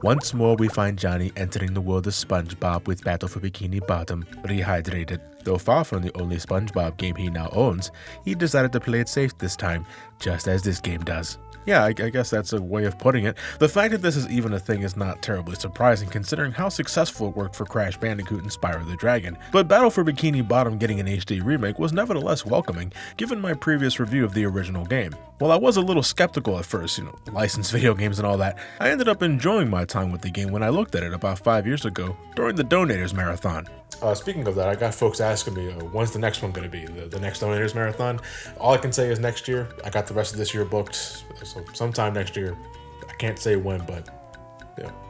Once more we find Johnny entering the world of SpongeBob with Battle for Bikini Bottom, Rehydrated. Though far from the only SpongeBob game he now owns, he decided to play it safe this time, just as this game does. Yeah, I guess that's a way of putting it. The fact that this is even a thing is not terribly surprising considering how successful it worked for Crash Bandicoot and Spyro the Dragon. But Battle for Bikini Bottom getting an HD remake was nevertheless welcoming, given my previous review of the original game. While I was a little skeptical at first, licensed video games and all that, I ended up enjoying my time with the game when I looked at it about 5 years ago during the Donators Marathon. Speaking of that, I got folks asking me, when's the next one going to be? The next Donators Marathon? All I can say is next year. I got the rest of this year booked, so sometime next year. I can't say when, but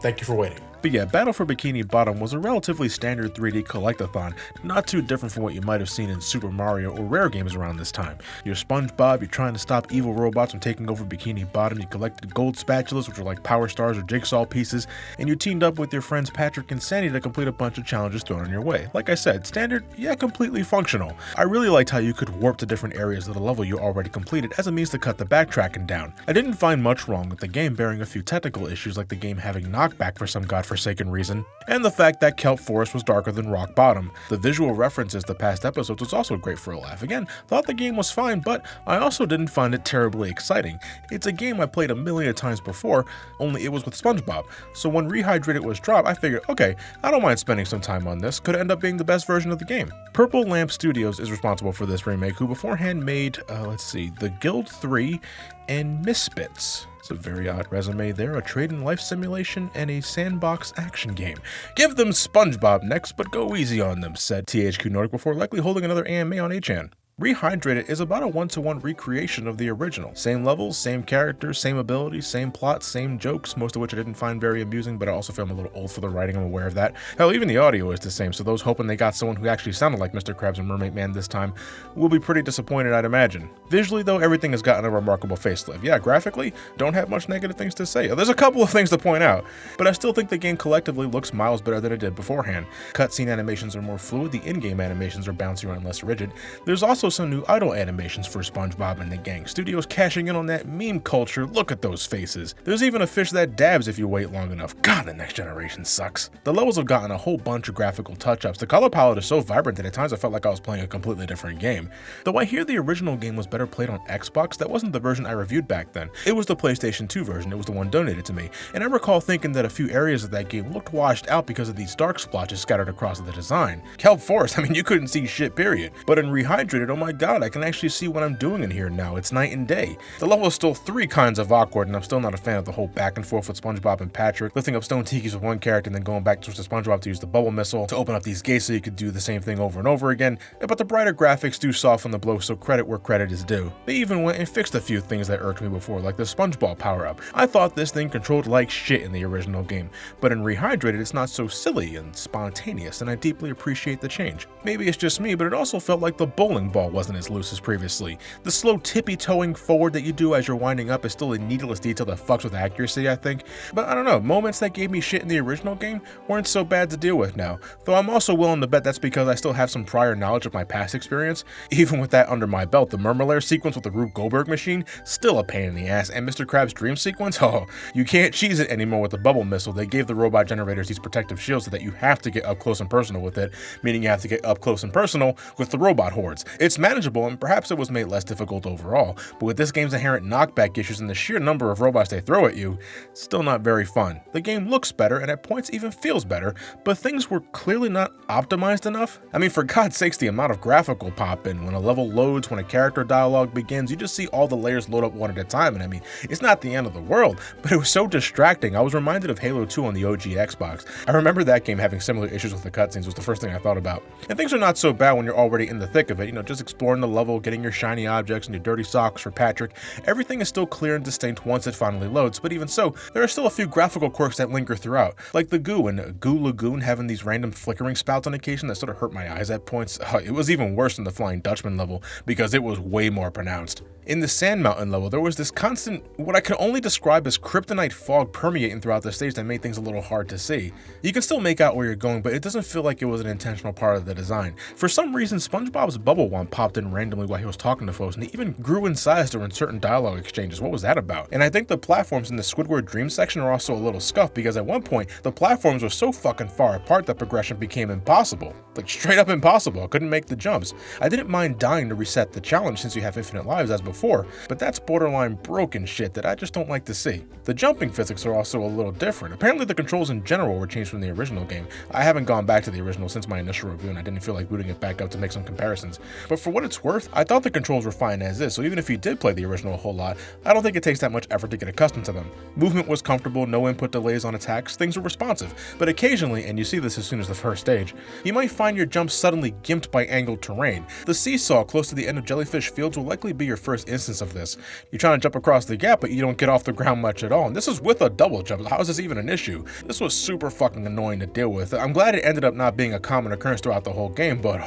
thank you for waiting. But yeah, Battle for Bikini Bottom was a relatively standard 3D collectathon, not too different from what you might have seen in Super Mario or Rare games around this time. You're SpongeBob, you're trying to stop evil robots from taking over Bikini Bottom, you collected gold spatulas, which are like power stars or jigsaw pieces, and you teamed up with your friends Patrick and Sandy to complete a bunch of challenges thrown on your way. Like I said, standard, yet completely functional. I really liked how you could warp to different areas of the level you already completed as a means to cut the backtracking down. I didn't find much wrong with the game bearing a few technical issues like the game having knockback for some godforsaken reason, and the fact that Kelp Forest was darker than Rock Bottom. The visual references to past episodes was also great for a laugh. Again, thought the game was fine, but I also didn't find it terribly exciting. It's a game I played a million times before, only it was with SpongeBob. So when Rehydrated was dropped, I figured, okay, I don't mind spending some time on this, could end up being the best version of the game. Purple Lamp Studios is responsible for this remake, who beforehand made, The Guild 3 and Misfits. It's a very odd resume there, a trade in life simulation and a sandbox action game. Give them SpongeBob next, but go easy on them, said THQ Nordic before likely holding another AMA on 8chan. Rehydrated is about a one-to-one recreation of the original. Same levels, same characters, same abilities, same plot, same jokes, most of which I didn't find very amusing, but I also feel I'm a little old for the writing, I'm aware of that. Hell, even the audio is the same, so those hoping they got someone who actually sounded like Mr. Krabs and Mermaid Man this time will be pretty disappointed, I'd imagine. Visually, though, everything has gotten a remarkable facelift. Yeah, graphically, don't have much negative things to say. There's a couple of things to point out, but I still think the game collectively looks miles better than it did beforehand. Cutscene animations are more fluid, the in-game animations are bouncier and less rigid. There's also some new idle animations for SpongeBob and the gang. Studios cashing in on that meme culture. Look at those faces. There's even a fish that dabs if you wait long enough. God, the next generation sucks. The levels have gotten a whole bunch of graphical touch-ups. The color palette is so vibrant that at times I felt like I was playing a completely different game. Though I hear the original game was better played on Xbox, that wasn't the version I reviewed back then. It was the PlayStation 2 version. It was the one donated to me. And I recall thinking that a few areas of that game looked washed out because of these dark splotches scattered across the design. Kelp Forest, you couldn't see shit, period. But in Rehydrated, oh my god, I can actually see what I'm doing in here now. It's night and day. The level is still three kinds of awkward, and I'm still not a fan of the whole back and forth with SpongeBob and Patrick, lifting up stone tikis with one character and then going back to SpongeBob to use the bubble missile to open up these gates so you could do the same thing over and over again. But the brighter graphics do soften the blow, so credit where credit is due. They even went and fixed a few things that irked me before, like the SpongeBob power-up. I thought this thing controlled like shit in the original game, but in Rehydrated it's not so silly and spontaneous, and I deeply appreciate the change. Maybe it's just me, but it also felt like the bowling ball wasn't as loose as previously. The slow tippy-toeing forward that you do as you're winding up is still a needless detail that fucks with accuracy, I think. But I don't know, moments that gave me shit in the original game weren't so bad to deal with now. Though I'm also willing to bet that's because I still have some prior knowledge of my past experience. Even with that under my belt, the Murmur sequence with the Rube Goldberg machine, still a pain in the ass, and Mr. Krabs' dream sequence, oh, you can't cheese it anymore with the bubble missile. They gave the robot generators these protective shields so that you have to get up close and personal with it, meaning you have to get up close and personal with the robot hordes. It's manageable, and perhaps it was made less difficult overall, but with this game's inherent knockback issues and the sheer number of robots they throw at you, still not very fun. The game looks better and at points even feels better, but things were clearly not optimized enough. For God's sakes, the amount of graphical pop in when a level loads, when a character dialogue begins, you just see all the layers load up one at a time, and it's not the end of the world, but it was so distracting. I was reminded of Halo 2 on the OG Xbox. I remember that game having similar issues with the cutscenes, was the first thing I thought about. And things are not so bad when you're already in the thick of it, just exploring the level, getting your shiny objects and your dirty socks for Patrick. Everything is still clear and distinct once it finally loads, but even so, there are still a few graphical quirks that linger throughout, like the goo and Goo Lagoon having these random flickering spouts on occasion that sort of hurt my eyes at points. It was even worse than the Flying Dutchman level because it was way more pronounced. In the Sand Mountain level, there was this constant, what I can only describe as kryptonite fog permeating throughout the stage that made things a little hard to see. You can still make out where you're going, but it doesn't feel like it was an intentional part of the design. For some reason, SpongeBob's bubble wand popped in randomly while he was talking to folks, and he even grew in size during certain dialogue exchanges. What was that about? And I think the platforms in the Squidward Dream section are also a little scuffed, because at one point, the platforms were so fucking far apart that progression became impossible. Like, straight up impossible. I couldn't make the jumps. I didn't mind dying to reset the challenge since you have infinite lives as before, but that's borderline broken shit that I just don't like to see. The jumping physics are also a little different. Apparently the controls in general were changed from the original game. I haven't gone back to the original since my initial review, and I didn't feel like booting it back up to make some comparisons. But for what it's worth, I thought the controls were fine as is, so even if you did play the original a whole lot, I don't think it takes that much effort to get accustomed to them. Movement was comfortable, no input delays on attacks, things were responsive. But occasionally, and you see this as soon as the first stage, you might find your jumps suddenly gimped by angled terrain. The seesaw close to the end of Jellyfish Fields will likely be your first instance of this. You're trying to jump across the gap, but you don't get off the ground much at all, and this is with a double jump. How is this even an issue? This was super fucking annoying to deal with. I'm glad it ended up not being a common occurrence throughout the whole game, but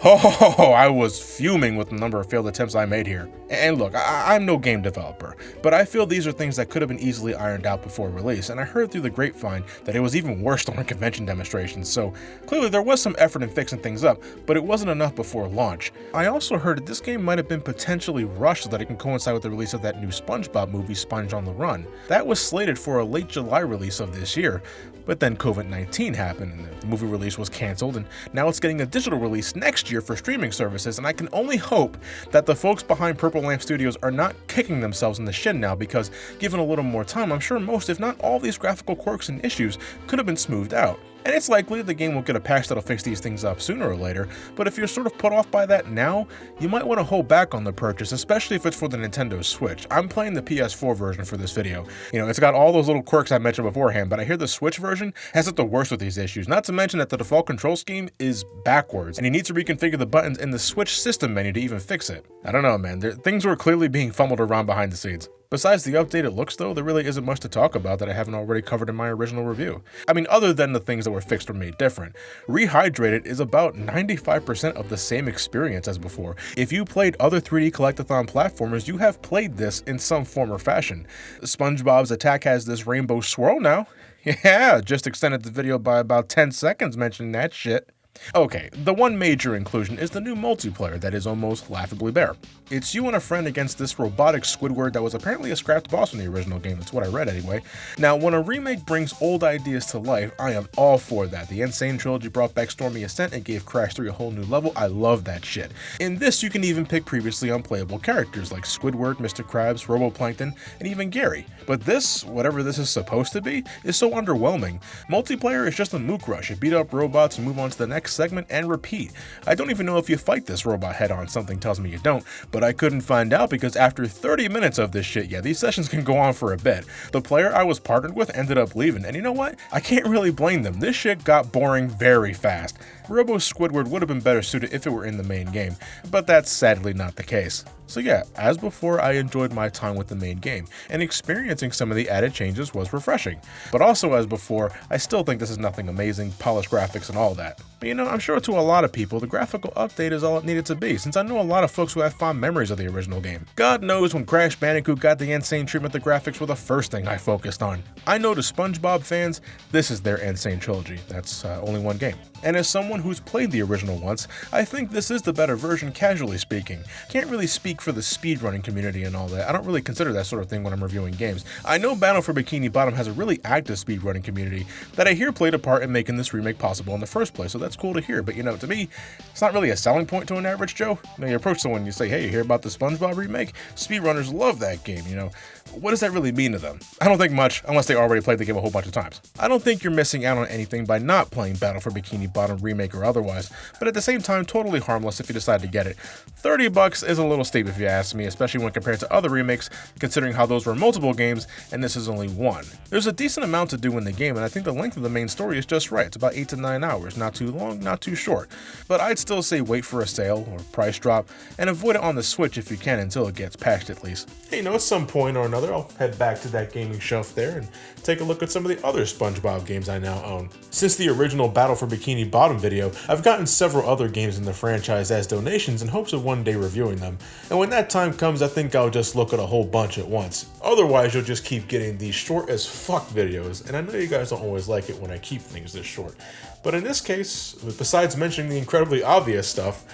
I was fuming with the number of failed attempts I made here. And look, I'm no game developer, but I feel these are things that could have been easily ironed out before release, and I heard through the grapevine that it was even worse during convention demonstrations, so clearly there was some effort in fixing things up, but it wasn't enough before launch. I also heard that this game might have been potentially rushed so that it can coincide with the release of that new SpongeBob movie, Sponge on the Run. That was slated for a late July release of this year, but then COVID-19 happened and the movie release was canceled, and now it's getting a digital release next year for streaming services, and I can only hope that the folks behind Purple Lamp Studios are not kicking themselves in the shin now, because given a little more time, I'm sure most, if not all, these graphical quirks and issues could have been smoothed out. And it's likely the game will get a patch that'll fix these things up sooner or later, but if you're sort of put off by that now, you might want to hold back on the purchase, especially if it's for the Nintendo Switch. I'm playing the PS4 version for this video. You know, it's got all those little quirks I mentioned beforehand, but I hear the Switch version has it the worst with these issues, not to mention that the default control scheme is backwards, and you need to reconfigure the buttons in the Switch system menu to even fix it. I don't know, man, things were clearly being fumbled around behind the scenes. Besides the updated looks though, there really isn't much to talk about that I haven't already covered in my original review. I mean, other than the things that were fixed or made different. Rehydrated is about 95% of the same experience as before. If you played other 3D collectathon platformers, you have played this in some form or fashion. SpongeBob's attack has this rainbow swirl now. Yeah, just extended the video by about 10 seconds mentioning that shit. Okay, the one major inclusion is the new multiplayer that is almost laughably bare. It's you and a friend against this robotic Squidward that was apparently a scrapped boss in the original game, that's what I read anyway. Now, when a remake brings old ideas to life, I am all for that. The Insane Trilogy brought back Stormy Ascent and gave Crash 3 a whole new level. I love that shit. In this, you can even pick previously unplayable characters like Squidward, Mr. Krabs, Roboplankton, and even Gary. But this, whatever this is supposed to be, is so underwhelming. Multiplayer is just a mook rush. You beat up robots and move on to the next segment and repeat. I don't even know if you fight this robot head on, something tells me you don't, but I couldn't find out because after 30 minutes of this shit, yeah, these sessions can go on for a bit. The player I was partnered with ended up leaving, and you know what? I can't really blame them. This shit got boring very fast. Robo Squidward would have been better suited if it were in the main game, but that's sadly not the case. So yeah, as before, I enjoyed my time with the main game, and experiencing some of the added changes was refreshing. But also as before, I still think this is nothing amazing, polished graphics and all that. But you know, I'm sure to a lot of people, the graphical update is all it needed to be, since I know a lot of folks who have fond memories of the original game. God knows when Crash Bandicoot got the insane treatment, the graphics were the first thing I focused on. I know to SpongeBob fans, this is their insane trilogy. That's only one game. And as someone who's played the original once, I think this is the better version, casually speaking. Can't really speak for the speedrunning community and all that. I don't really consider that sort of thing when I'm reviewing games. I know Battle for Bikini Bottom has a really active speedrunning community that I hear played a part in making this remake possible in the first place, so that's cool to hear. But you know, to me, it's not really a selling point to an average Joe. You know, you approach someone and you say, hey, you hear about the SpongeBob remake? Speedrunners love that game, you know. What does that really mean to them? I don't think much, unless they already played the game a whole bunch of times. I don't think you're missing out on anything by not playing Battle for Bikini Bottom remake or otherwise, but at the same time, totally harmless if you decide to get it. $30 is a little steep if you ask me, especially when compared to other remakes, considering how those were multiple games and this is only one. There's a decent amount to do in the game, and I think the length of the main story is just right. It's about 8 to 9 hours, not too long, not too short. But I'd still say wait for a sale or price drop, and avoid it on the Switch if you can until it gets patched at least. You know, at some point or another, I'll head back to that gaming shelf there and take a look at some of the other SpongeBob games I now own. Since the original Battle for Bikini Bottom video, I've gotten several other games in the franchise as donations in hopes of one day reviewing them, and when that time comes, I think I'll just look at a whole bunch at once. Otherwise, you'll just keep getting these short as fuck videos, and I know you guys don't always like it when I keep things this short. But in this case, besides mentioning the incredibly obvious stuff,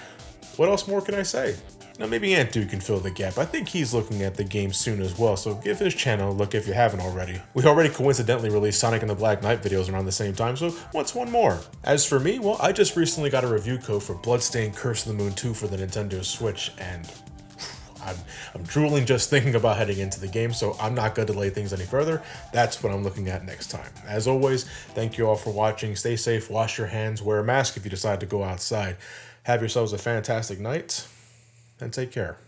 what else more can I say? Now maybe Ant Dude can fill the gap. I think he's looking at the game soon as well, so give his channel a look if you haven't already. We already coincidentally released Sonic and the Black Knight videos around the same time, so what's one more? As for me, well, I just recently got a review code for Bloodstained Curse of the Moon 2 for the Nintendo Switch, and I'm drooling just thinking about heading into the game, so I'm not going to delay things any further. That's what I'm looking at next time. As always, thank you all for watching. Stay safe, wash your hands, wear a mask if you decide to go outside. Have yourselves a fantastic night, and take care.